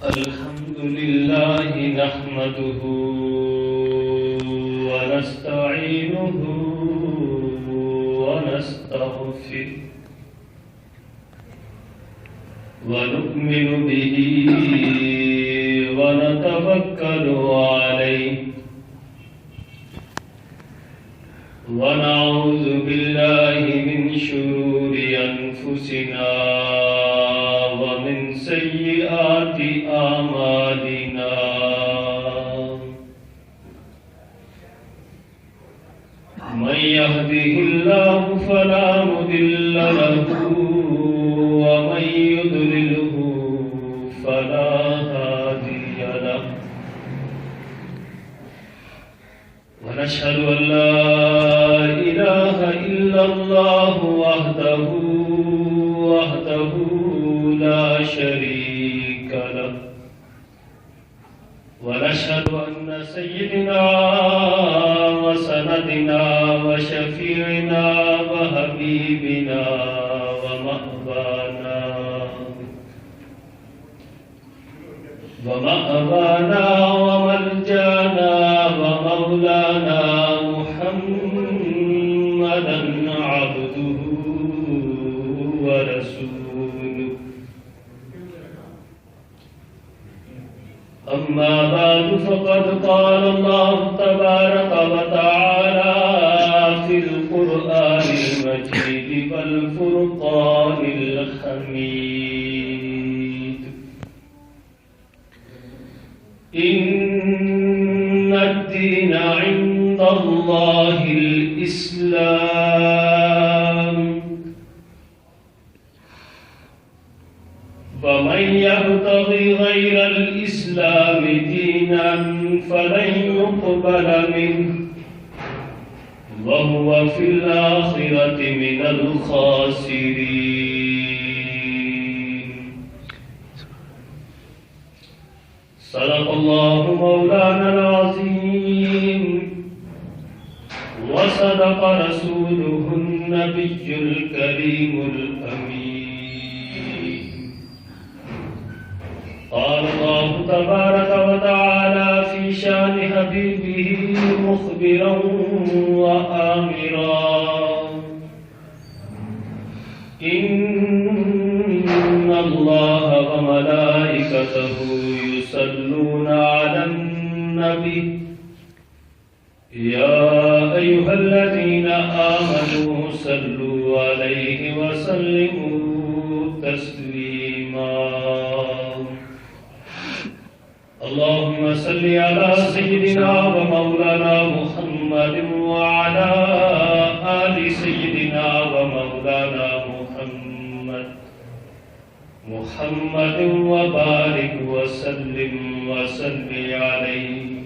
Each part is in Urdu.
الحمد لله نحمده ونستعينه ونستغفره ونؤمن به ونتوكل عليه ونعوذ بالله من شرور أنفسنا ومن سيئات أعمالنا من يهده الله فلا مضل له ومن يضلله فلا هادي له ونشهد أن لا إله إلا الله وحده لا شريك له ونشهد أن سيدنا وسندنا وشفيعنا وحبيبنا ومأوانا وملجانا ومولانا محمدا عبده ورسوله أما بعد فقد قال الله تبارك وتعالى في القرآن المجيد والفرقان الحميد إن الدين عند الله الإسلام ومن يبتغي غير الإسلام دينا فلن يقبل منه وهو في الآخرة من الخاسرين صدق الله مولانا العظيم وصدق رسوله النبي الكريم الأمين قال الله تبارك وتعالى في شان حبيبه مخبرا وآمرا إن الله وملائكته يصلون على النبي يا أيها الذين آمنوا صلوا عليه وسلموا تسليما اللهم صل على سيدنا ومولانا محمد وعلى آل سيدنا ومولانا محمد وبارك وسلم عليه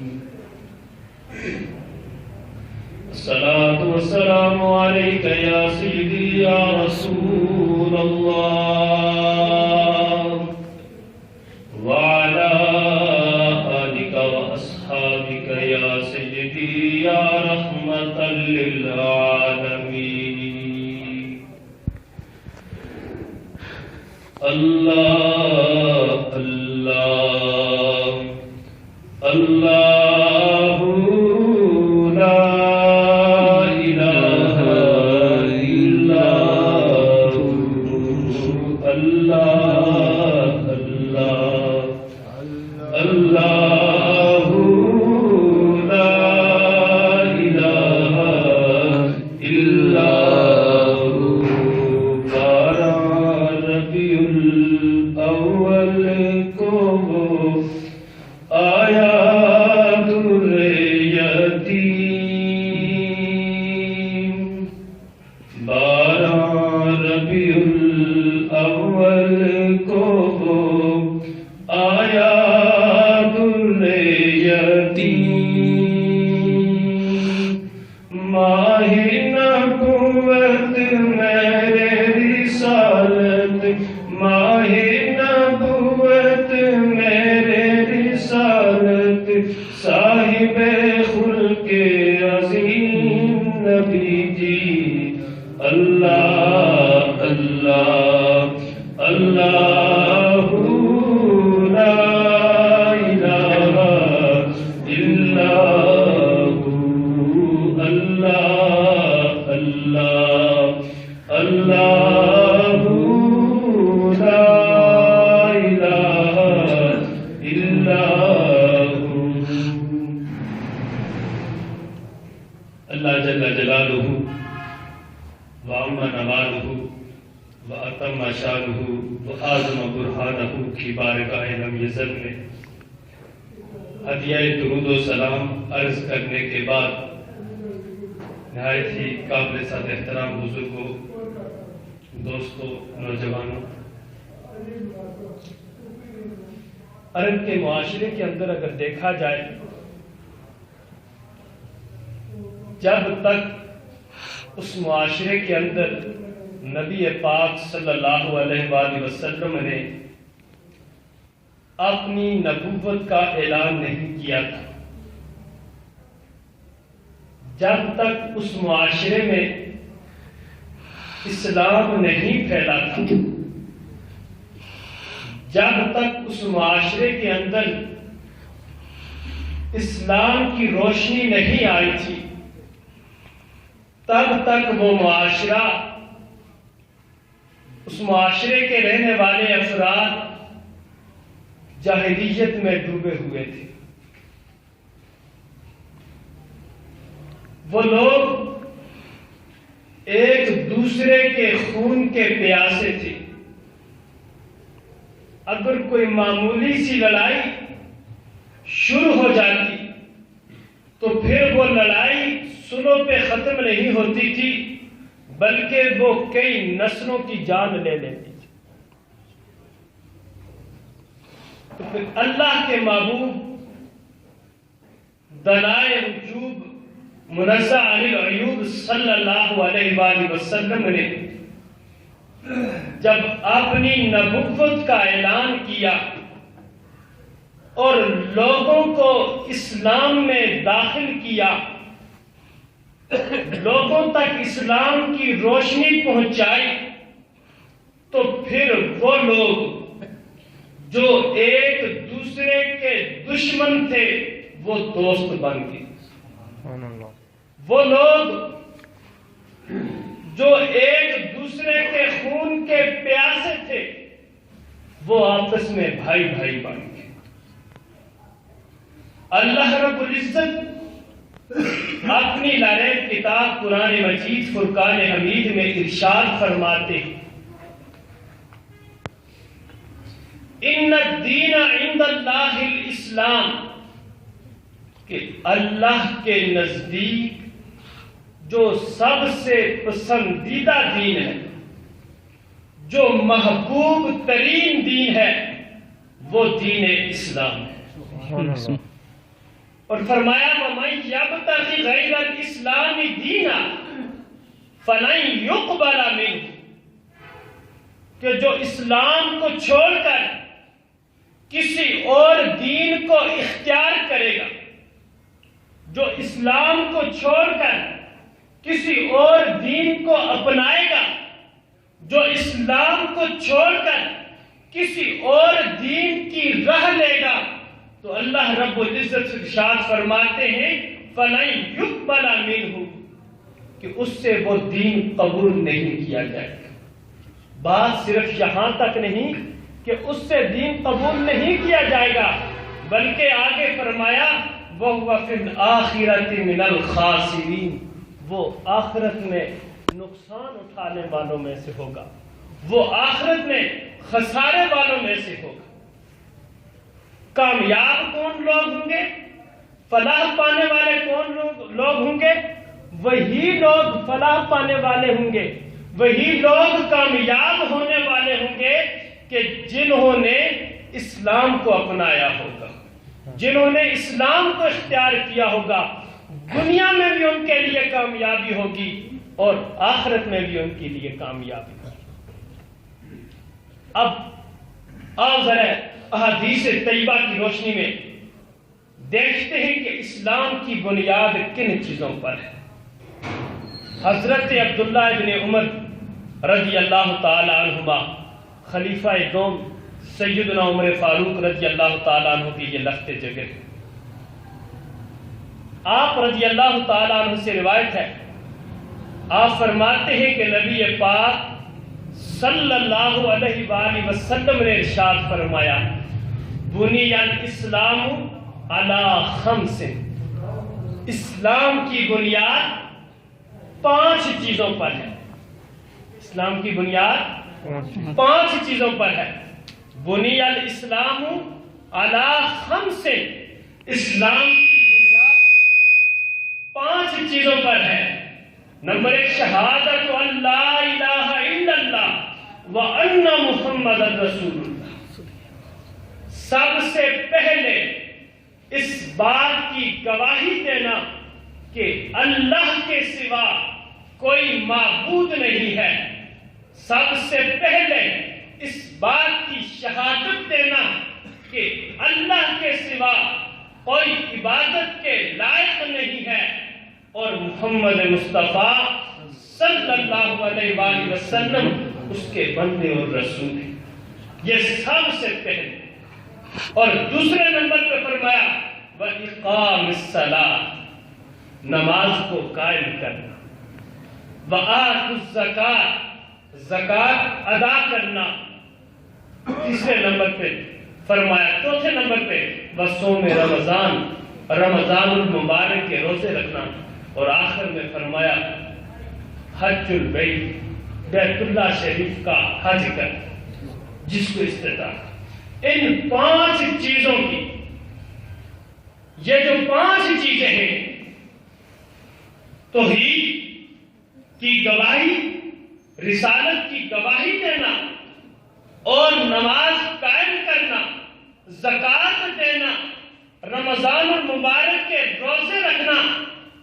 الصلاة والسلام عليك يا سيدي يا رسول الله وعلى آلك وأصحابك يا سيدي يا رحمة للعالمين اللہ اللہ اللہ لا الہ الا اللہ اللہ اللہ لا الہ الا اول کو آیا دور یتیم 12 ربیع الاول کو آیا دور یتیم ماہ نبوت میرے رسالت ماہ نبوت میرے رسالت صاحب خلق عظیم نبی جی اللہ اللہ اللہ لا الہ الا ہو اللہ اللہ اللہ لا الہ الا ہو۔ اللہ جل جلالہ وعم نوالہ واتم شانہ وعظم برہانہ کی بارگاہ لم یزل میں ہدیہ درود و سلام عرض کرنے کے بعد نہایت ہی قابل صد احترام بزرگوں، دوستوں، نوجوانوں، عرب کے معاشرے کے اندر اگر دیکھا جائے، جب تک اس معاشرے کے اندر نبی پاک صلی اللہ علیہ وآلہ وسلم نے اپنی نبوت کا اعلان نہیں کیا تھا، جب تک اس معاشرے میں اسلام نہیں پھیلا تھا، جب تک اس معاشرے کے اندر اسلام کی روشنی نہیں آئی تھی، تب تک وہ معاشرہ، اس معاشرے کے رہنے والے افراد جاہلیت میں ڈوبے ہوئے تھے۔ وہ لوگ ایک دوسرے کے خون کے پیاسے تھے۔ اگر کوئی معمولی سی لڑائی شروع ہو جاتی تو پھر وہ لڑائی سلو پہ ختم نہیں ہوتی تھی، بلکہ وہ کئی نسلوں کی جان لے لیتی تھی۔ تو پھر اللہ کے محبوب دلائے وجوب منزہ عن العیوب صلی اللہ علیہ وآلہ وسلم نے جب اپنی نبوت کا اعلان کیا اور لوگوں کو اسلام میں داخل کیا، لوگوں تک اسلام کی روشنی پہنچائی، تو پھر وہ لوگ جو ایک دوسرے کے دشمن تھے وہ دوست بن گئے۔ وہ لوگ جو ایک دوسرے کے خون کے پیاسے تھے وہ آپس میں بھائی بھائی بن گئے۔ اللہ رب العزت اپنی لارب کتاب قرآن مجید فرقان حمید میں ارشاد فرماتے ہیں، ان الدین عند اللہ الاسلام، کہ اللہ کے نزدیک جو سب سے پسندیدہ دین ہے، جو محبوب ترین دین ہے، وہ دین اسلام ہے۔ اور فرمایا وَمَن يَبْتَغِ غَيْرَ الْإِسْلَامِ دِينًا فَلَن يُقْبَلَ مِنْهُ، کہ جو اسلام کو چھوڑ کر کسی اور دین کو اختیار کرے گا، جو اسلام کو چھوڑ کر کسی اور دین کو اپنائے گا، جو اسلام کو چھوڑ کر کسی اور دین کی راہ لے گا، تو اللہ رب العزت ارشاد فرماتے ہیں فَلَن يُقْبَلَ مِنْهُ، کہ اس سے وہ دین قبول نہیں کیا جائے گا۔ بات صرف یہاں تک نہیں کہ اس سے دین قبول نہیں کیا جائے گا، بلکہ آگے فرمایا وَهُوَ فِي الْآخِرَةِ مِنَ الْخَاسِرِينَ، وہ آخرت میں نقصان اٹھانے والوں میں سے ہوگا، وہ آخرت میں خسارے والوں میں سے ہوگا۔ کامیاب کون لوگ ہوں گے، فلاح پانے والے کون لوگ ہوں گے؟ وہی لوگ فلاح پانے والے ہوں گے، وہی لوگ کامیاب ہونے والے ہوں گے کہ جنہوں نے اسلام کو اپنایا ہوگا، جنہوں نے اسلام کو اختیار کیا ہوگا۔ دنیا میں بھی ان کے لیے کامیابی ہوگی اور آخرت میں بھی ان کے لیے کامیابی ہوگی۔ اب آؤ ذرا احادیث طیبہ کی روشنی میں دیکھتے ہیں کہ اسلام کی بنیاد کن چیزوں پر ہے۔ حضرت عبداللہ ابن عمر رضی اللہ تعالی عنہما خلیفہ دوم سیدنا عمر فاروق رضی اللہ تعالی عنہ کی یہ لخت جگر، آپ رضی اللہ تعالی عنہ سے روایت ہے، آپ فرماتے ہیں کہ نبی پاک صلی اللہ علیہ وآلہ وسلم نے ارشاد فرمایا، بنی الاسلام علی خمس، اسلام کی بنیاد 5 چیزوں پر ہے۔ اسلام کی بنیاد 5 چیزوں پر ہے۔ بنی الاسلام علی خمس، اسلام کی بنیاد 5 چیزوں پر ہے۔ نمبر 1، شہادت ان لا الہ الا اللہ وان محمد رسول اللہ، سب سے پہلے اس بات کی گواہی دینا کہ اللہ کے سوا کوئی معبود نہیں ہے، سب سے پہلے اس بات کی شہادت دینا کہ اللہ کے سوا کوئی عبادت کے لائق نہیں ہے اور محمد مصطفیٰ صلی اللہ علیہ وآلہ وسلم اس کے بندے اور رسول ہیں، یہ سب سے پہلے۔ اور دوسرے نمبر پہ فرمایا وَإِقَامِ الصَّلَاةِ، نماز کو قائم کرنا، وَآتُ الزَّكَاةِ، زکوٰۃ ادا کرنا۔ تیسرے نمبر پہ فرمایا، چوتھے نمبر پہ وَصَوْمِ رمضان، رمضان المبارک کے روزے رکھنا، اور آخر میں فرمایا حج البیت، بیت اللہ شریف کا حج کرنا جس کو استطاعت۔ ان 5 چیزوں کی، یہ جو 5 چیزیں ہیں، توحید کی گواہی، رسالت کی گواہی دینا، اور نماز قائم کرنا، زکوٰۃ دینا، رمضان المبارک کے روزے رکھنا،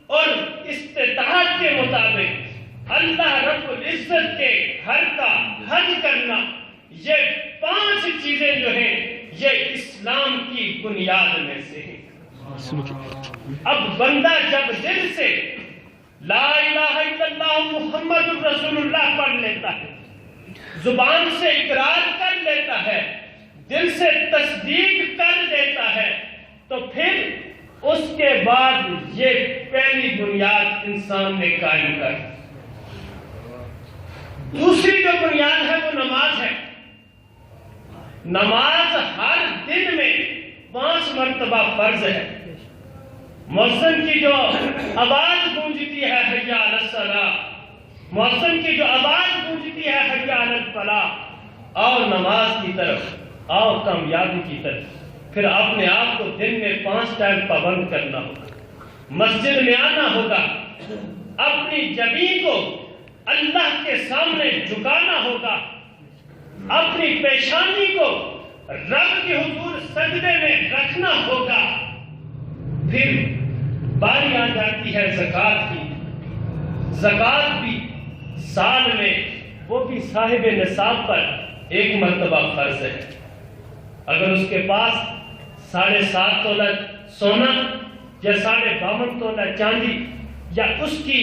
اور استطاعت کے مطابق اللہ رب العزت کے گھر کا حج کرنا، یہ 5 چیزیں جو ہیں یہ اسلام کی بنیاد میں سے ہیں۔ اب بندہ جب دل سے لا الہ الا اللہ محمد الرسول اللہ پڑھ لیتا ہے، زبان سے اقرار کر لیتا ہے، دل سے تصدیق کر دیتا ہے، تو پھر اس کے بعد یہ پہلی بنیاد انسان نے قائم کر۔ دوسری جو بنیاد ہے وہ نماز ہے۔ نماز ہر دن میں 5 مرتبہ فرض ہے۔ مؤذن کی جو آواز گونجتی ہے حی علی الصلاۃ، مؤذن کی جو آواز گونجتی ہے حی علی الفلاح، آؤ نماز کی طرف، آؤ کامیابی کی طرف، پھر اپنے آپ کو دن میں 5 ٹائم پابند کرنا ہوگا، مسجد میں آنا ہوگا، اپنی جبین کو اللہ کے سامنے جھکانا ہوگا، اپنی پیشانی کو رب کے حضور سجدے میں رکھنا ہوگا۔ پھر باری آ جاتی ہے زکوٰۃ کی۔ زکوٰۃ بھی سال میں، وہ بھی صاحب نصاب پر 1 مرتبہ فرض ہے۔ اگر اس کے پاس 7.5 تولہ سونا یا 52.5 تولہ چاندی یا اس کی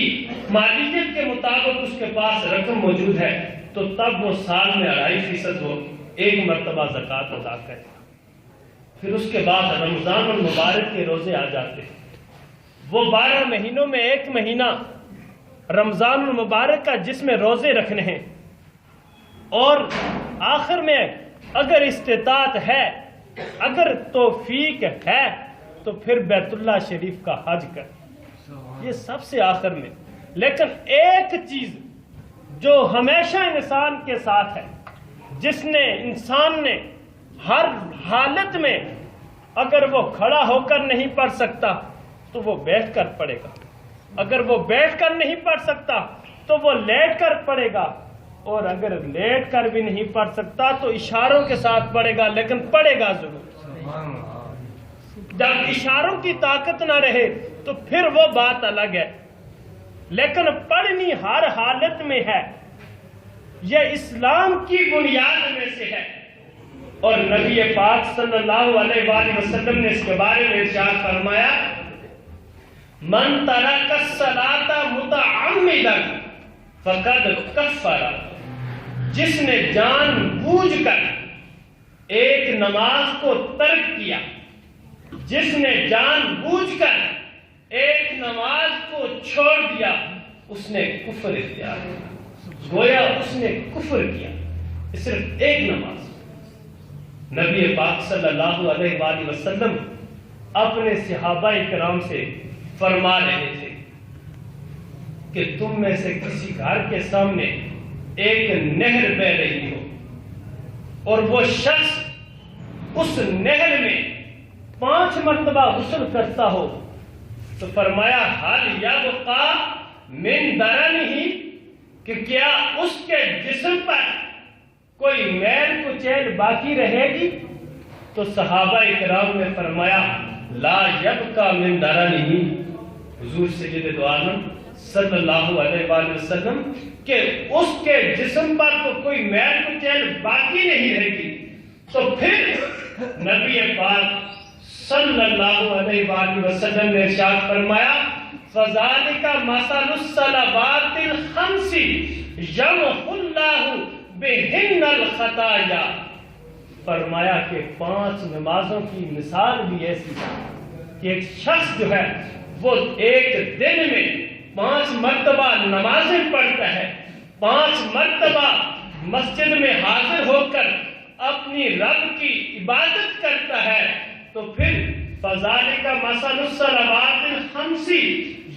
مالیت کے مطابق اس کے پاس رقم موجود ہے، تو تب وہ سال میں 2.5% وہ 1 مرتبہ زکوٰۃ ادا کرے۔ پھر اس کے بعد رمضان المبارک کے روزے آ جاتے ہیں۔ وہ 12 مہینوں میں 1 مہینہ رمضان المبارک کا جس میں روزے رکھنے ہیں، اور آخر میں اگر استطاعت ہے، اگر توفیق ہے، تو پھر بیت اللہ شریف کا حج کر۔ یہ سب سے آخر میں۔ لیکن ایک چیز جو ہمیشہ انسان کے ساتھ ہے، جس نے انسان نے ہر حالت میں، اگر وہ کھڑا ہو کر نہیں پڑھ سکتا تو وہ بیٹھ کر پڑھے گا، اگر وہ بیٹھ کر نہیں پڑھ سکتا تو وہ لیٹ کر پڑھے گا، اور اگر لیٹ کر بھی نہیں پڑھ سکتا تو اشاروں کے ساتھ پڑھے گا، لیکن پڑھے گا ضرور۔ جب اشاروں کی طاقت نہ رہے تو پھر وہ بات الگ ہے، لیکن پڑھنی ہر حالت میں ہے۔ یہ اسلام کی بنیاد میں سے ہے، اور نبی پاک صلی اللہ علیہ وآلہ وسلم نے اس کے بارے میں ارشاد فرمایا من ترک الصلاۃ متعمدا فقد کفر، جس نے جان بوجھ کر ایک نماز کو ترک کیا، جس نے جان بوجھ کر ایک نماز کو چھوڑ دیا، اس نے کفر اختیار کیا، گویا اس نے کفر کیا، صرف ایک نماز۔ نبی پاک صلی اللہ علیہ وآلہ وسلم اپنے صحابہ کرام سے فرما رہے تھے کہ تم میں سے کسی گھر کے سامنے ایک نہر بہ رہی ہو اور وہ شخص اس نہر میں 5 مرتبہ غسل کرتا ہو، تو فرمایا حال یبقی من درنہ، کہ کیا اس کے جسم پر کوئی میل کچیل باقی رہے گی؟ تو صحابہ کرام نے فرمایا لا یبقی من درنہ، حضور سید دو عالم صلی اللہ علیہ وآلہ وسلم کہ اس کے جسم پر تو کوئی میل کچیل باقی نہیں رہے گی۔ تو پھر نبی پاک صلی اللہ علیہ وآلہ وسلم نے ارشاد فرمایا فَذَلِكَ مَثَلُ الصَّلَوَاتِ الْخَمْسِ يَمْحُو اللَّهُ بِهِنَّ الْخَطَايَا، فرمایا کہ 5 نمازوں کی مثال بھی ایسی ہے کہ ایک شخص جو ہے وہ ایک دن میں 5 مرتبہ نمازیں پڑھتا ہے، 5 مرتبہ مسجد میں حاضر ہو کر اپنی رب کی عبادت کرتا ہے، تو پھر فَذَلِكَ مَثَلُ الصَّلَوَاتِ الْخَمْسِ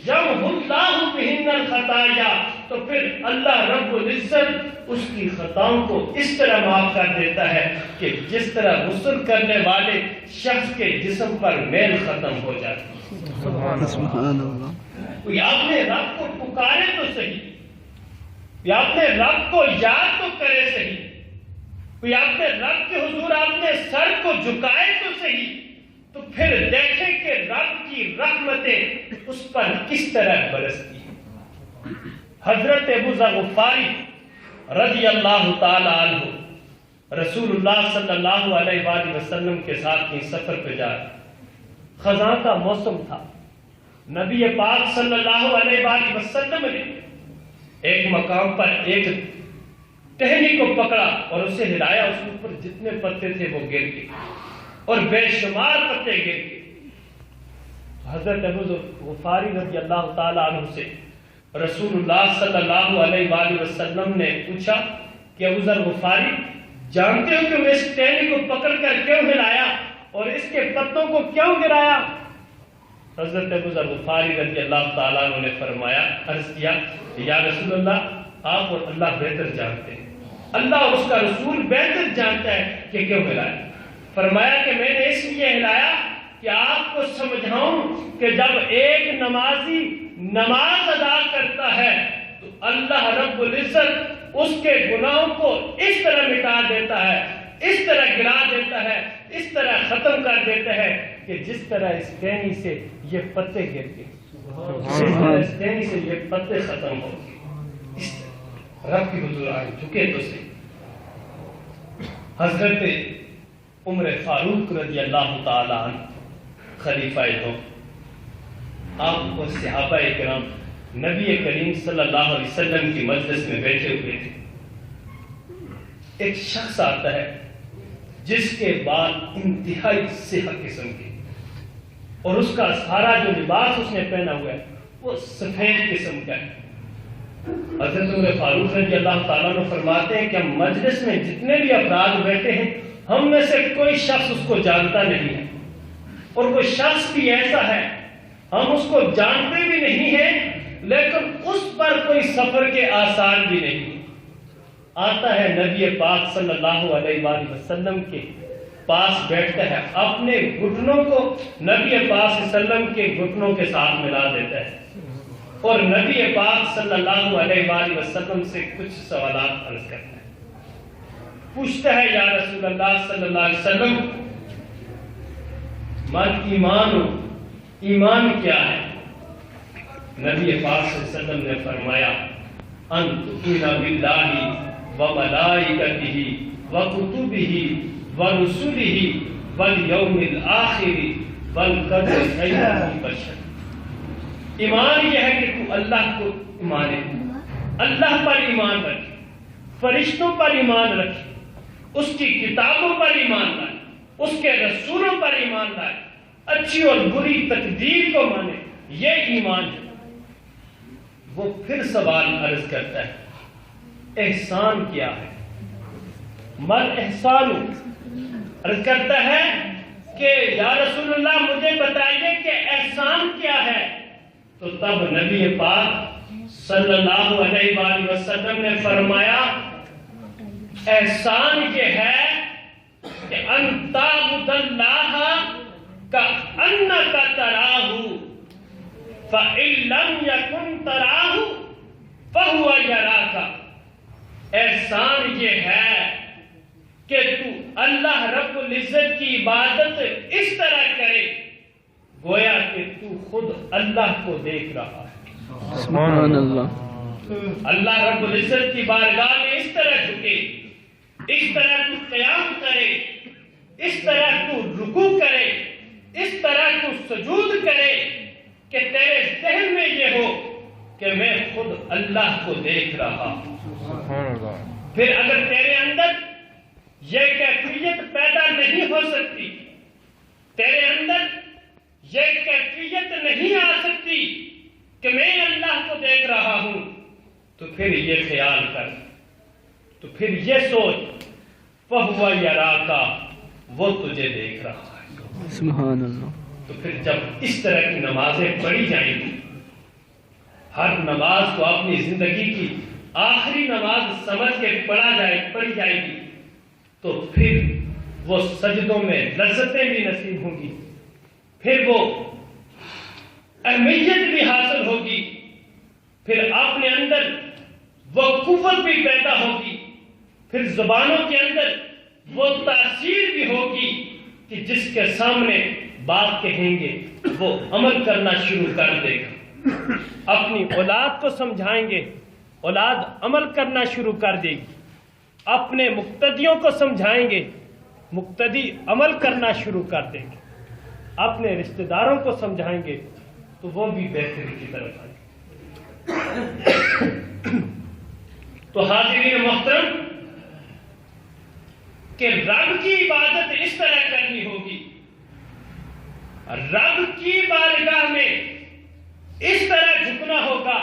يَمْحُو اللَّهُ بِهِنَّ الْخَطَايَا، تو پھر اللہ رب العزت اس کی خطاؤں کو اس طرح معاف کر دیتا ہے کہ جس طرح غسل کرنے والے شخص کے جسم پر میل ختم ہو جاتی ہے۔ سبحان اللہ۔ کوئی اپنے رب کو پکارے تو صحیح، یا اپنے رب کو یاد تو کرے صحیح، کوئی اپنے رب کے حضور اپنے سر کو جھکائے تو صحیح، تو پھر دیکھیں کہ رب کی رحمتیں اس پر کس طرح برستی ہیں۔ حضرت ابو ذر غفاری رضی اللہ تعالی عنہ رسول اللہ صلی اللہ علیہ وآلہ وسلم کے ساتھ کہیں سفر پہ جا رہے، خزاں کا موسم تھا، نبی پاک صلی اللہ علیہ وآلہ وسلم نے ایک مقام پر ایک ٹہنی کو پکڑا اور اسے ہلایا، اس کے اوپر جتنے پتے تھے وہ گر گئے اور بے شمار پتے گر گئے۔ حضرت ابو ذر غفاری رضی اللہ تعالی عنہ سے رسول اللہ صلی اللہ علیہ وآلہ وسلم نے پوچھا کہ ابو ذر غفاری جانتے ہو کہ میں اس ٹہنی کو پکڑ کر کیوں ہلایا اور اس کے پتوں کو کیوں گرایا؟ حضرت ابو ذر غفاری رضی اللہ تعالیٰ عنہ نے فرمایا، عرض کیا یا رسول اللہ آپ اور اللہ بہتر جانتے ہیں، اللہ اور اس کا رسول بہتر جانتا ہے کہ کیوں ہلایا۔ فرمایا کہ میں نے اس لیے ہلایا کہ آپ کو سمجھاؤں کہ جب ایک نمازی نماز ادا کرتا ہے تو اللہ رب العزت اس کے گناہوں کو اس طرح مٹا دیتا ہے، اس طرح گرا دیتا ہے، اس طرح ختم کر دیتا ہے کہ جس طرح اس ٹہنی سے یہ پتے گر گئے، جس طرح اس ٹہنی سے یہ پتے ختم ہو گئے۔ اس طرح رب کی حضور آئے جھکے تو سے حضرت عمر فاروق رضی اللہ تعالی عنہ خلیفہ دو، آپ اور صحابہ کرام نبی کریم صلی اللہ علیہ وسلم کی مجلس میں بیٹھے ہوئے تھے، ایک شخص آتا ہے جس کے بال انتہائی سیاہ قسم کے اور اس کا سارا جو لباس اس نے پہنا ہوا ہے وہ سفید قسم کا ہے۔ حضرت عمر فاروق رضی اللہ تعالیٰ عنہ فرماتے ہیں کہ ہم مجلس میں جتنے بھی افراد بیٹھے ہیں ہم میں سے کوئی شخص اس کو جانتا نہیں ہے، اور وہ شخص بھی ایسا ہے ہم اس کو جانتے بھی نہیں ہیں لیکن اس پر کوئی سفر کے آثار بھی نہیں۔ آتا ہے نبی پاک صلی اللہ علیہ وآلہ وسلم کے پاس بیٹھتا ہے، اپنے گھٹنوں کو نبی پاک صلی اللہ علیہ وسلم کے گھٹنوں کے ساتھ ملا دیتا ہے اور نبی پاک صلی اللہ علیہ وآلہ وسلم سے کچھ سوالات عرض کرتا ہے۔ پوچھتا ہے یا رسول اللہ صلی اللہ علیہ وسلم من ایمان ہو، ایمان کیا ہے؟ نبی پاک صلی اللہ علیہ وسلم نے فرمایا ان تؤمن باللہ وملائکتہ وکتبہ ورسلہ والیوم الآخر والقدر خیرہ وشرہ۔ ایمان یہ ہے کہ تو اللہ کو مانے، اللہ پر ایمان رکھے، فرشتوں پر ایمان رکھے، اس کی کتابوں پر ایمان لائے، اس کے رسولوں پر ایمان لائے، اچھی اور بری تقدیر کو مانے، یہ ایمان ہے۔ وہ پھر سوال عرض کرتا ہے احسان کیا ہے؟ مل احسان عرض کرتا ہے کہ یا رسول اللہ مجھے بتائیے کہ احسان کیا ہے؟ تو تب نبی پاک صلی اللہ علیہ وآلہ وسلم نے فرمایا احسان یہ ہے کہ ان تعبد اللہ کأنک تراہ فإن لم یکن تراہ فہو یراک۔ احسان یہ ہے کہ تو اللہ رب العزت کی عبادت اس طرح کرے گویا کہ تو خود اللہ کو دیکھ رہا ہے۔ سبحان اللہ۔ اللہ رب العزت کی بارگاہ میں اس طرح جھکے، اس طرح تو قیام کرے، اس طرح تو رکوع کرے، اس طرح تو سجود کرے کہ تیرے ذہن میں یہ ہو کہ میں خود اللہ کو دیکھ رہا ہوں۔ پھر اگر تیرے اندر یہ کیفیت پیدا نہیں ہو سکتی، تیرے اندر یہ کیفیت نہیں آ سکتی کہ میں اللہ کو دیکھ رہا ہوں، تو پھر یہ خیال کر، تو پھر یہ سوچ فَهُوَ يَرَاكَ، وہ تجھے دیکھ رہا ہے۔ سبحان اللہ۔ تو پھر جب اس طرح کی نمازیں پڑھی جائیں گی، ہر نماز کو اپنی زندگی کی آخری نماز سمجھ کے پڑھی جائے گی، تو پھر وہ سجدوں میں لذتیں بھی نصیب ہوں گی، پھر وہ اہمیت بھی حاصل ہوگی، پھر اپنے اندر وہ قوت بھی پیدا ہوگی، پھر زبانوں کے اندر وہ تاثیر بھی ہوگی کہ جس کے سامنے بات کہیں گے وہ عمل کرنا شروع کر دے گا۔ اپنی اولاد کو سمجھائیں گے، اولاد عمل کرنا شروع کر دے گی۔ اپنے مقتدیوں کو سمجھائیں گے، مقتدی عمل کرنا شروع کر دیں گے۔ اپنے رشتہ داروں کو سمجھائیں گے تو وہ بھی بہتری کی طرف آئیں گے۔ تو حاضرین محترم کہ رب کی عبادت اس طرح کرنی ہوگی، رب کی بارگاہ میں اس طرح جھکنا ہوگا،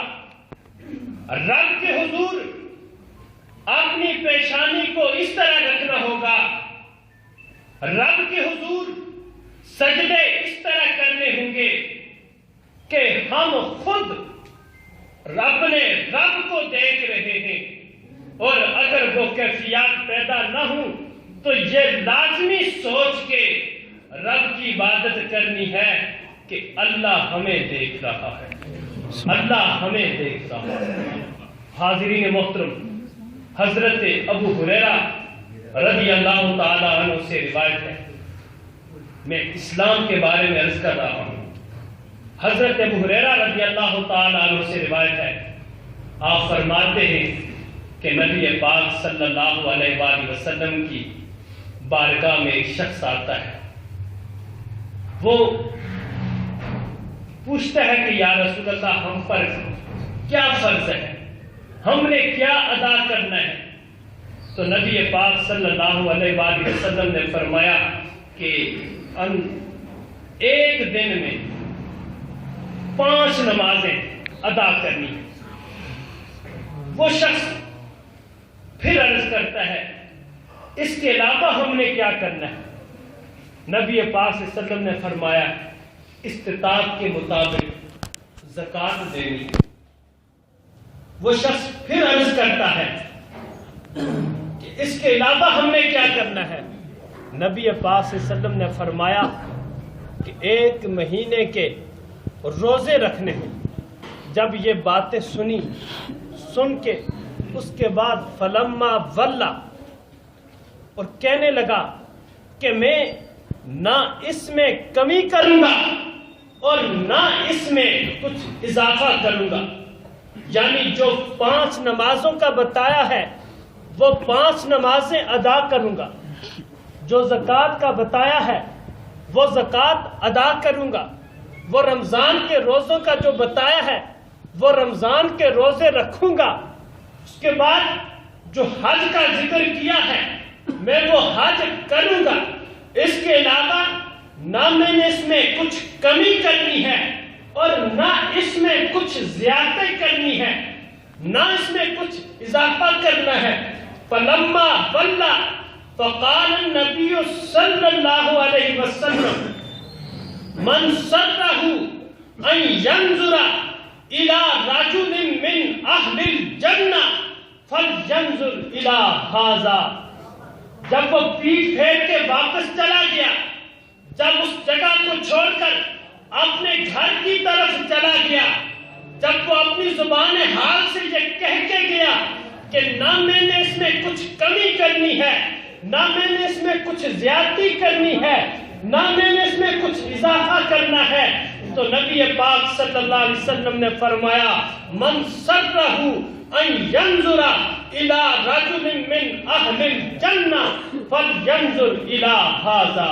رب کے حضور اپنی پیشانی کو اس طرح رکھنا ہوگا، رب کے حضور سجدے اس طرح کرنے ہوں گے کہ ہم خود رب کو دیکھ رہے ہیں، اور اگر وہ کیفیات پیدا نہ ہوں تو یہ لازمی سوچ کے رب کی عبادت کرنی ہے کہ اللہ ہمیں دیکھ رہا ہے، اللہ ہمیں دیکھ رہا ہے۔ حاضرین محترم، حضرت ابو ہریرہ رضی اللہ تعالی عنہ سے روایت ہے، میں اسلام کے بارے میں عرض کر رہا ہوں۔ حضرت ابو ہریرہ رضی اللہ تعالی عنہ سے روایت ہے، آپ فرماتے ہیں کہ نبی پاک صلی اللہ علیہ وآلہ وسلم کی بارگاہ میں ایک شخص آتا ہے، وہ پوچھتا ہے کہ یا رسول اللہ ہم پر کیا فرض ہے، ہم نے کیا ادا کرنا ہے؟ تو نبی پاک صلی اللہ علیہ وآلہ وسلم نے فرمایا کہ ایک دن میں 5 نمازیں ادا کرنی ہے۔ وہ شخص پھر عرض کرتا ہے اس کے علاوہ ہم نے کیا کرنا ہے؟ نبی پاک صلی اللہ علیہ وسلم نے فرمایا استطاعت کے مطابق زکوٰۃ دینی ہے۔ وہ شخص پھر عرض کرتا ہے کہ اس کے علاوہ ہم نے کیا کرنا ہے؟ نبی پاک صلی اللہ علیہ وسلم نے فرمایا کہ 1 مہینے کے روزے رکھنے ہیں۔ جب یہ باتیں سن کے اس کے بعد فلما ولا، اور کہنے لگا کہ میں نہ اس میں کمی کروں گا اور نہ اس میں کچھ اضافہ کروں گا، یعنی جو 5 نمازوں کا بتایا ہے وہ 5 نمازیں ادا کروں گا، جو زکوٰۃ کا بتایا ہے وہ زکوٰۃ ادا کروں گا، وہ رمضان کے روزوں کا جو بتایا ہے وہ رمضان کے روزے رکھوں گا. اس کے بعد جو حج کا ذکر کیا ہے میں وہ حج کروں گا. اس کے علاوہ نہ میں نے اس میں کچھ کمی کرنی ہے اور نہ اس میں کچھ زیادتی کرنی ہے، نہ اس میں کچھ اضافہ کرنا ہے. فلما ولى فقال النبي صلی اللہ علیہ وسلم من سره ان ينظر الى رجل من اهل الجنہ فلينظر الى هذا. جب وہ پیٹ پھیر کے واپس چلا گیا، جب اس جگہ کو چھوڑ کر اپنے گھر کی طرف چلا گیا، جب وہ اپنی زبان حال سے یہ کہہ کے گیا کہ نہ میں نے اس میں کچھ کمی کرنی ہے، نہ میں نے اس میں کچھ زیادتی کرنی ہے، نہ میں نے اس میں کچھ اضافہ کرنا ہے، تو نبی پاک صلی اللہ علیہ وسلم نے فرمایا من سرہ ان ينظر الى رجل من اہل الجنہ فلینظر الى هذا.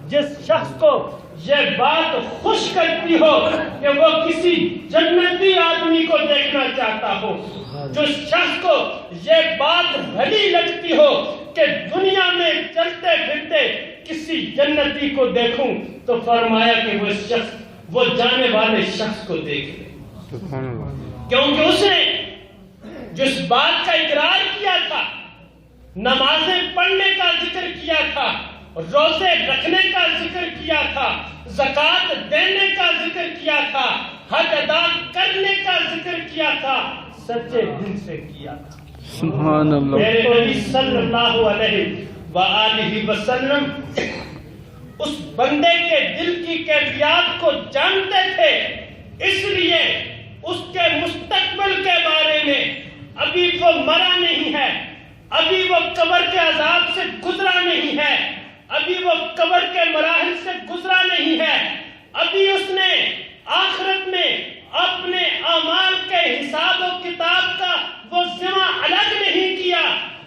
جس شخص کو یہ بات خوش کرتی ہو کہ وہ کسی جنتی آدمی کو دیکھنا چاہتا ہو، جو شخص کو یہ بات بھلی لگتی ہو کہ دنیا میں چلتے پھرتے کسی جنتی کو دیکھوں، تو فرمایا کہ وہ شخص وہ جانے والے شخص کو دیکھ لے. کیونکہ اس نے جس بات کا اقرار کیا تھا، نمازیں پڑھنے کا ذکر کیا تھا، روزے رکھنے کا ذکر کیا تھا، زکوٰۃ دینے کا ذکر کیا تھا، حج ادا کرنے کا ذکر کیا تھا، سچے دل سے کیا تھا. سبحان اللہ. میرے نبی صلی اللہ علیہ وآلہ وسلم اس بندے کے دل کی کیفیات کو جانتے تھے، اس لیے اس کے مستقبل کے بارے میں ابھی وہ مرا نہیں ہے، ابھی وہ قبر کے عذاب سے گزرا نہیں ہے، ابھی وہ قبر کے مراحل سے گزرا نہیں ہے، ابھی اس نے آخرت میں اپنے اعمال کے حساب و کتاب کا وہ ذمہ الگ نہیں کیا،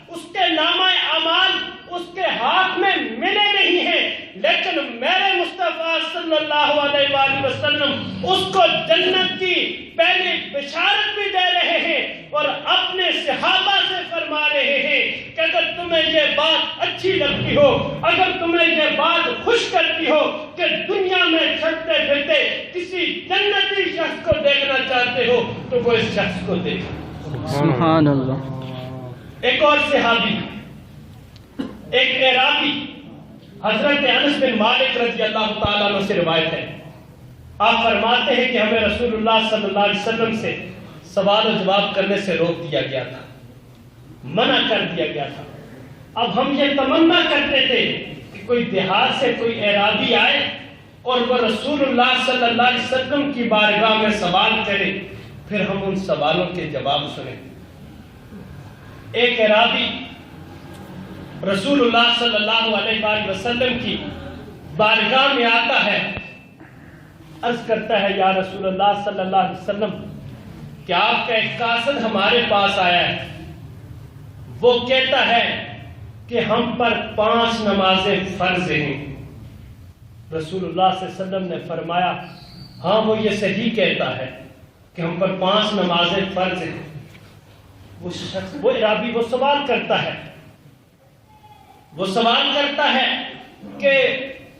اس کے نامہ اعمال اس کے ہاتھ میں ملے نہیں ہیں، لیکن میرے مصطفیٰ صلی اللہ علیہ وآلہ وسلم اس کو جنت کی پہلی بشارت بھی دے رہے ہیں اور اپنے صحابہ سے فرما رہے ہیں کہ اگر تمہیں یہ بات اچھی لگتی ہو، اگر تمہیں یہ بات خوش کرتی ہو کہ دنیا میں چلتے پھرتے کسی جنتی شخص کو دیکھنا چاہتے ہو تو وہ اس شخص کو دیکھو. سبحان اللہ. ایک اور صحابی، ایک اعرابی، حضرت انس بن مالک رضی اللہ تعالیٰ عنہ سے روایت ہے، آپ فرماتے ہیں کہ ہمیں رسول اللہ صلی اللہ علیہ وسلم سے سوال و جواب کرنے سے روک دیا گیا تھا، منع کر دیا گیا تھا. اب ہم یہ تمنا کرتے تھے کہ کوئی دیہات سے کوئی اعرابی آئے اور وہ رسول اللہ صلی اللہ علیہ وسلم کی بارگاہ میں سوال کرے، پھر ہم ان سوالوں کے جواب سنیں. ایک اعرابی رسول اللہ صلی اللہ علیہ وآلہ وسلم کی بارگاہ میں آتا ہے، عرض کرتا ہے یا رسول اللہ صلی اللہ علیہ وسلم کہ آپ کا ایک قاصد ہمارے پاس آیا ہے، وہ کہتا ہے کہ ہم پر 5 نمازیں فرض ہیں. رسول اللہ صلی اللہ علیہ وسلم نے فرمایا ہاں وہ یہ صحیح کہتا ہے کہ ہم پر 5 نمازیں فرض ہیں. وہ شخص، وہ اعرابی وہ سوال کرتا ہے کہ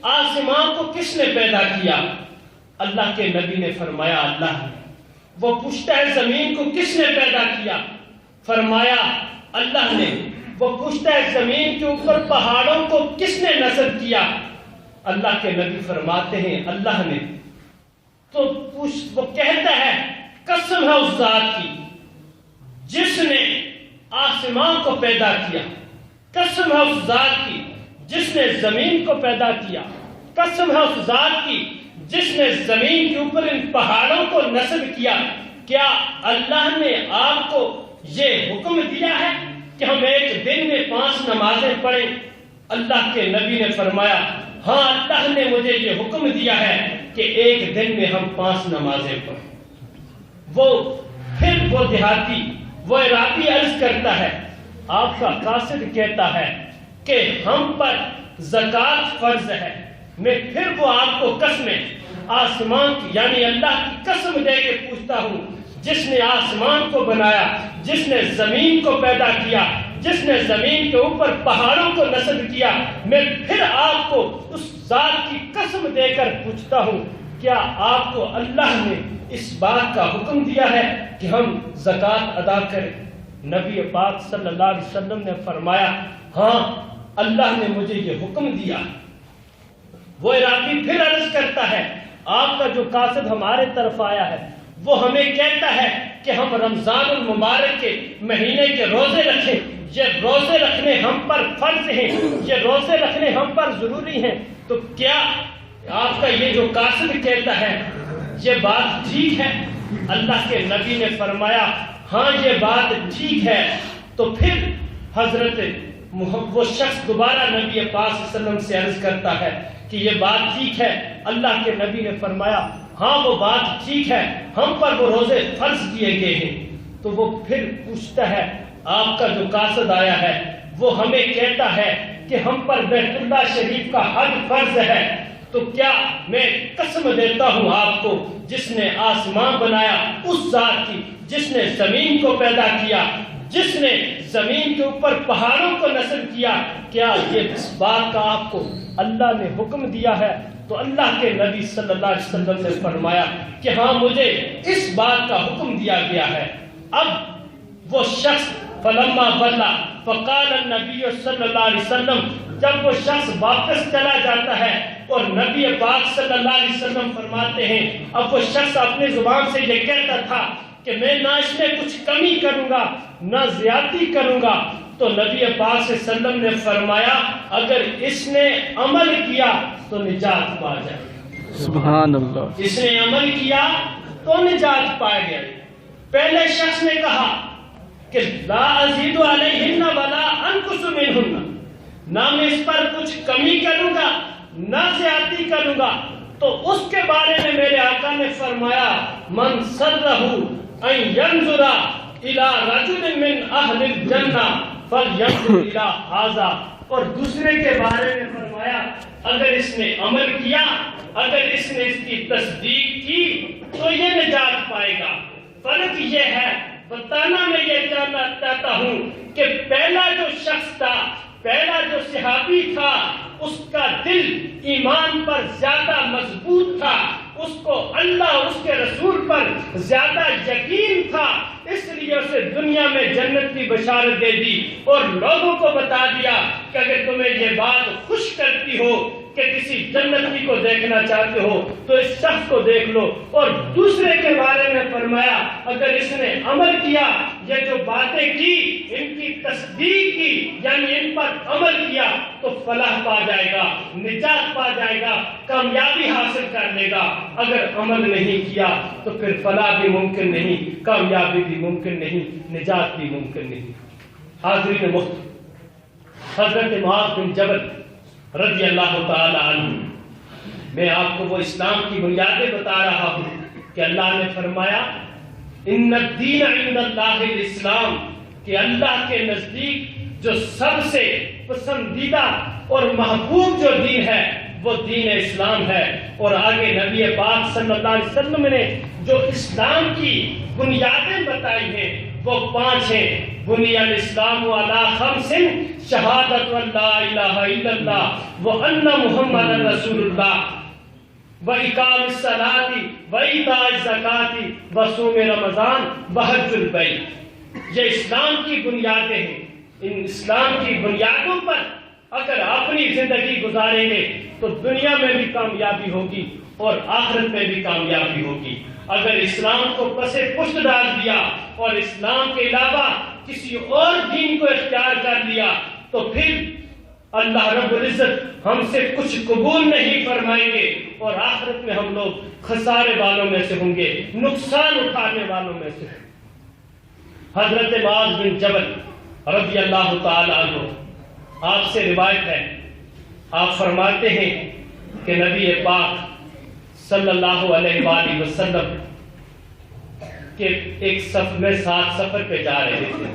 آسمان کو کس نے پیدا کیا؟ اللہ کے نبی نے فرمایا اللہ نے. وہ پوچھتا ہے زمین کو کس نے پیدا کیا؟ فرمایا اللہ نے. وہ پوچھتا ہے زمین کے اوپر پہاڑوں کو کس نے نصب کیا؟ اللہ کے نبی فرماتے ہیں اللہ نے. تو وہ کہتا ہے قسم ہے اس ذات کی جس نے آسمان کو پیدا کیا، قسم ہے اس ذات کی جس نے زمین کو پیدا کیا، قسم ہے اس ذات کی جس نے زمین کے اوپر ان پہاڑوں کو نصب کیا. کیا اللہ نے آپ کو یہ حکم دیا ہے کہ ہم ایک دن میں 5 نمازیں پڑھیں؟ اللہ کے نبی نے فرمایا ہاں اللہ نے مجھے یہ حکم دیا ہے کہ ایک دن میں ہم 5 نمازیں پڑھیں. وہ دیہاتی، وہ اعرابی عرض کرتا ہے آپ کا قاصد کہتا ہے کہ ہم پر زکوٰۃ فرض ہے، میں پھر وہ آپ کو قسمیں آسمان کی یعنی اللہ کی قسم دے کے پوچھتا ہوں، جس نے آسمان کو بنایا، جس نے زمین کو پیدا کیا، جس نے زمین کے اوپر پہاڑوں کو نصب کیا، میں پھر آپ کو اس ذات کی قسم دے کر پوچھتا ہوں، کیا آپ کو اللہ نے اس بات کا حکم دیا ہے کہ ہم زکوٰۃ ادا کریں؟ نبی پاک صلی اللہ علیہ وسلم نے فرمایا، ہاں اللہ نے مجھے یہ حکم دیا۔ وہ راوی پھر عرض کرتا ہے، آپ کا جو قاصد ہمارے طرف آیا ہے وہ ہمیں کہتا ہے کہ ہم رمضان المبارک کے مہینے کے روزے رکھیں، یہ روزے رکھنے ہم پر فرض ہیں، یہ روزے رکھنے ہم پر ضروری ہیں، تو کیا آپ کا یہ جو قاصد کہتا ہے یہ بات ٹھیک ہے؟ اللہ کے نبی نے فرمایا، ہاں یہ بات ٹھیک ہے۔ تو پھر حضرت وہ شخص دوبارہ نبی پاک صلی اللہ علیہ وسلم سے عرض کرتا ہے کہ یہ بات ٹھیک ہے۔ اللہ کے نبی نے فرمایا، ہاں وہ بات ٹھیک ہے، ہم پر وہ روزے فرض کیے گئے ہیں۔ تو وہ پھر پوچھتا ہے، آپ کا جو قاصد آیا ہے وہ ہمیں کہتا ہے کہ ہم پر بیت اللہ شریف کا حج فرض ہے، تو کیا میں قسم دیتا ہوں آپ کو جس نے آسمان بنایا اس ذات کی، جس نے زمین کو پیدا کیا، جس نے زمین کے اوپر پہاڑوں کو نصب کیا، کیا یہ اس بات کا آپ کو اللہ نے حکم دیا ہے؟ تو اللہ کے نبی صلی اللہ علیہ وسلم نے فرمایا کہ ہاں مجھے اس بات کا حکم دیا گیا ہے۔ اب وہ شخص فلما بلا فقال النبی صلی اللہ علیہ وسلم، جب وہ شخص واپس چلا جاتا ہے اور نبی پاک صلی اللہ علیہ وسلم فرماتے ہیں، اب وہ شخص اپنی زبان سے یہ کہتا تھا کہ میں نہ اس میں کچھ کمی کروں گا نہ زیادتی کروں گا، تو نبی پاک صلی اللہ علیہ وسلم نے فرمایا اگر اس نے عمل کیا تو نجات پا جائے گا۔ سبحان اللہ۔ اس نے عمل کیا تو نجات پائے گا۔ پہلے شخص نے کہا کہ لا ازید علیہن ولا انقص منہن، نہ میں اس پر کچھ کمی کروں گا نہ زیادتی کروں گا، تو اس کے بارے میں میرے آقا نے فرمایا من سرہ ان ینظر الی رجل من اہل الجنہ فلینظر الی ھذا، اور دوسرے کے بارے میں فرمایا اگر اس نے عمل کیا، اگر اس نے اس کی تصدیق کی تو یہ نجات پائے گا۔ فرق یہ ہے، بتانا میں یہ چاہتا ہوں کہ پہلا جو شخص تھا، پہلا جو صحابی تھا، اس کا دل ایمان پر زیادہ مضبوط تھا، اس کو اللہ اور اس کے رسول پر زیادہ یقین تھا، اس لیے اسے دنیا میں جنت کی بشارت دے دی اور لوگوں کو بتا دیا کہ اگر تمہیں یہ بات خوش کرتی ہو کہ کسی جنتی کو دیکھنا چاہتے ہو تو اس شخص کو دیکھ لو، اور دوسرے کے بارے میں فرمایا اگر اس نے عمل کیا، یہ جو باتیں کی ان کی تصدیق کی یعنی ان پر عمل کیا تو فلاح پا جائے گا، نجات پا جائے گا، کامیابی حاصل کر لے گا۔ اگر عمل نہیں کیا تو پھر فلاح بھی ممکن نہیں، کامیابی بھی ممکن نہیں، نجات بھی ممکن نہیں۔ حاضرین محترم، حضرت معاذ بن جبل رضی اللہ تعالی عنہ، میں آپ کو وہ اسلام کی بنیادیں بتا رہا ہوں کہ اللہ نے فرمایا ان الدین عند اللہ الاسلام، کہ اللہ کے نزدیک جو سب سے پسندیدہ اور محبوب جو دین ہے وہ دین اسلام ہے۔ اور آگے نبی پاک صلی اللہ علیہ وسلم نے جو اسلام کی بنیادیں بتائی ہیں وہ 5 ہیں۔ بنی الاسلام علی 5 شہادت لا الہ الا اللہ وان محمد رسول اللہ وإقام الصلاۃ وإیتاء الزکاۃ وصوم رمضان وحج البیت۔ یہ اسلام کی بنیادیں ہیں۔ ان اسلام کی بنیادوں پر اگر اپنی زندگی گزاریں گے تو دنیا میں بھی کامیابی ہوگی اور آخرت میں بھی کامیابی ہوگی۔ اگر اسلام کو پس پشت ڈال دیا اور اسلام کے علاوہ کسی اور دین کو اختیار کر لیا تو پھر اللہ رب العزت ہم سے کچھ قبول نہیں فرمائیں گے اور آخرت میں ہم لوگ خسارے والوں میں سے ہوں گے، نقصان اٹھانے والوں میں سے۔ حضرت معاذ بن جبل رضی اللہ تعالی عنہ، آپ سے روایت ہے، آپ فرماتے ہیں کہ نبی پاک صلی اللہ علیہ وآلہ وسلم کہ ایک سفر میں ساتھ سفر پہ جا رہے تھے،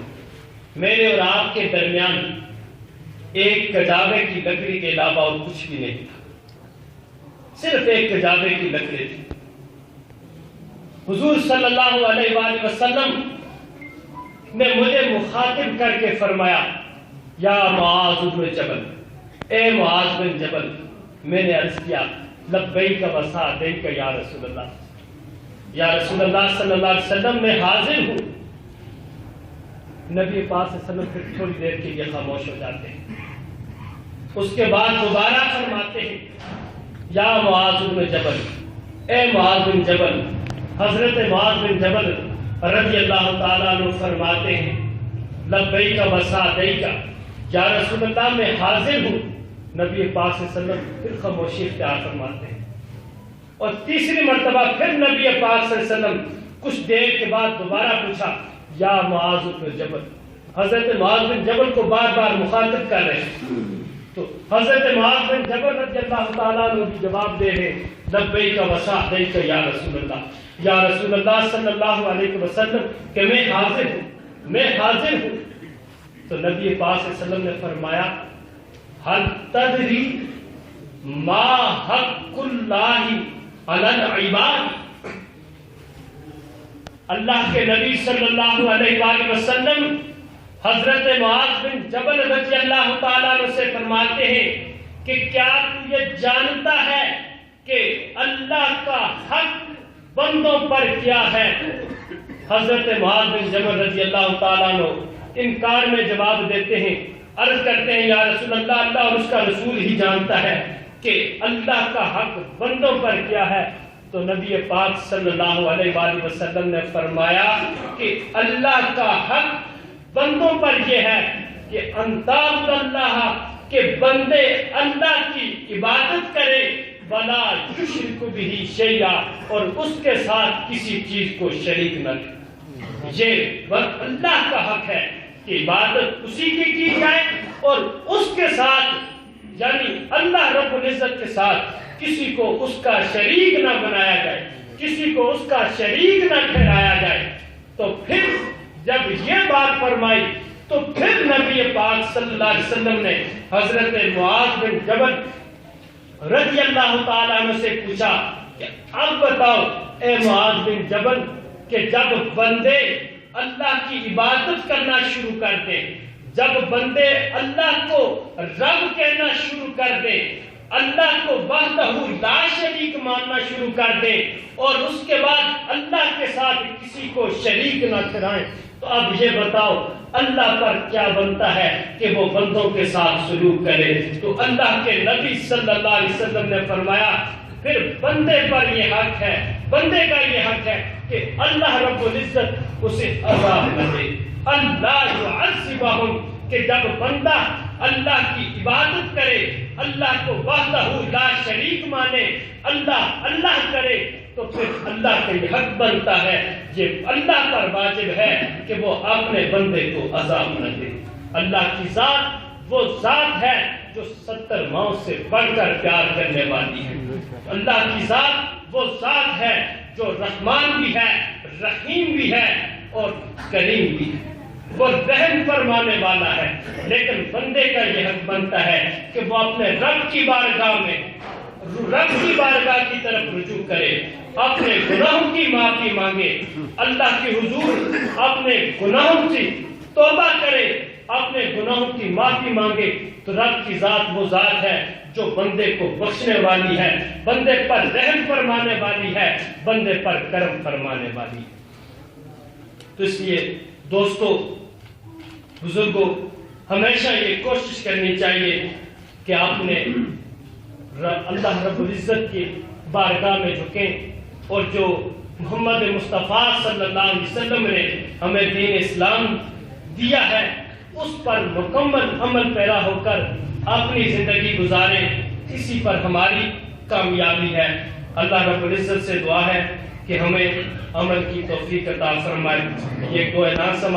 میرے اور آپ کے درمیان ایک کجاوے کی لکڑی کے علاوہ اور کچھ بھی نہیں تھا۔ صرف ایک کجاوے کی لکڑی تھی. حضور صلی اللہ علیہ وآلہ وسلم نے مجھے مخاطب کر کے فرمایا یا معاذ بن جبل، اے معاذ بن جبل. میں نے عرض کیا لبیک و سعدیک یا رسول اللہ، یا رسول اللہ صلی اللہ علیہ وسلم میں حاضر ہوں. نبی پاک صلی اللہ علیہ وسلم پھر تھوڑی دیر کے لیے خاموش ہو جاتے ہیں. اس کے بعد دوبارہ فرماتے ہیں یا معاذ بن جبل، اے معاذ بن جبل. حضرت معاذ بن جبل رضی اللہ تعالیٰ عنہ فرماتے ہیں لبیک و سعدیک یا رسول اللہ میں حاضر ہوں. نبی پاک صلی اللہ علیہ وسلم پھر خاموشی اختیار فرماتے ہیں. اور تیسری مرتبہ پھر نبی پاک صلی اللہ علیہ وسلم کچھ دیر کے بعد دوبارہ پوچھا یا معاذ بن جبل. حضرت معاذ بن جبل کو بار بار مخاطب کر رہے ہیں. تو حضرت معاذ بن جبل رضی اللہ تعالیٰ عنہ بھی جواب دے رہے لبیک و سعدیک یا رسول اللہ، یا رسول اللہ صلی اللہ علیہ وسلم کہ میں حاضر ہوں، میں حاضر ہوں. تو نبی پاک صلی اللہ علیہ وسلم نے فرمایا حل تدری ما حق اللہ علی العباد. اللہ کے نبی صلی اللہ علیہ وآلہ وسلم حضرت معاذ بن جبل رضی اللہ تعالیٰ عنہ سے فرماتے ہیں کہ کیا تو یہ جانتا ہے کہ اللہ کا حق بندوں پر کیا ہے؟ حضرت معاذ بن جبل رضی اللہ تعالیٰ عنہ انکار میں جواب دیتے ہیں، عرض کرتے ہیں یا رسول اللہ، اللہ اور اس کا رسول ہی جانتا ہے کہ اللہ کا حق بندوں پر کیا ہے. تو نبی پاک صلی اللہ علیہ وآلہ وسلم نے فرمایا کہ اللہ کا حق بندوں پر یہ ہے کہ انتاب اللہ، کہ بندے اللہ کی عبادت کرے ولا یشرک بہ شیئا، اور اس کے ساتھ کسی چیز کو شریک نہ کرے. یہ اللہ کا حق ہے کہ عبادت اسی کی جائے اور اس کے ساتھ یعنی اللہ رب العزت کے ساتھ کسی کو اس کا شریک نہ بنایا جائے، کسی کو اس کا شریک نہ ٹھہرایا جائے. تو پھر جب یہ بات فرمائی تو پھر نبی پاک صلی اللہ علیہ وسلم نے حضرت معاذ بن جبل رضی اللہ تعالیٰ عنہ سے پوچھا کہ اب بتاؤ اے معاذ بن جبل کہ جب بندے اللہ کی عبادت کرنا شروع کر دیں، جب بندے اللہ کو رب کہنا شروع کر دیں، اللہ کو وحدہ لا شریک ماننا شروع کر دیں اور اس کے بعد اللہ کے ساتھ کسی کو شریک نہ ٹھہرائیں، تو اب یہ بتاؤ اللہ پر کیا بنتا ہے کہ وہ بندوں کے ساتھ سلوک کرے. تو اللہ کے نبی صلی اللہ علیہ وسلم نے فرمایا پھر بندے پر یہ حق ہے، بندے کا یہ حق ہے کہ اللہ رب العزت اسے عذاب نہ دے. اللہ یعذبہم، کہ جب بندہ اللہ کی عبادت کرے، اللہ کو وحدہ لا شریک مانے، اللہ اللہ کرے، تو پھر اللہ کا یہ حق بنتا ہے، یہ اللہ پر واجب ہے کہ وہ اپنے بندے کو عذاب نہ دے. اللہ کی ذات وہ ذات ہے جو 70 ماؤں سے بڑھ کر پیار کرنے والی ہے. اللہ کی ذات وہ ذات ہے جو رحمان بھی ہے، رحیم بھی ہے اور کریم بھی ہے، وہ رحم فرمانے والا ہے. لیکن بندے کا یہ حق بنتا ہے کہ وہ اپنے رب کی بارگاہ میں، رب کی بارگاہ کی طرف رجوع کرے، اپنے گناہوں کی معافی مانگے، اللہ کے حضور اپنے گناہوں سے توبہ کرے، اپنے گناہوں کی معافی مانگے. تو رب کی ذات وہ ذات ہے جو بندے کو بخشنے والی ہے، بندے پر رحم فرمانے والی ہے، بندے پر کرم فرمانے والی ہے. تو اس لیے دوستو، بزرگوں، ہمیشہ یہ کوشش کرنی چاہیے کہ آپ نے اللہ رب العزت کی بارگاہ میں جھکیں اور جو محمد مصطفیٰ صلی اللہ علیہ وسلم نے ہمیں دین اسلام دیا ہے اس پر مکمل عمل پیرا ہو کر اپنی زندگی گزاریں. اسی پر ہماری کامیابی ہے. اللہ رب العزت سے دعا ہے کہ ہمیں عمل کی توفیق عطا فرمائے. یہ کوئی نہ سمجھ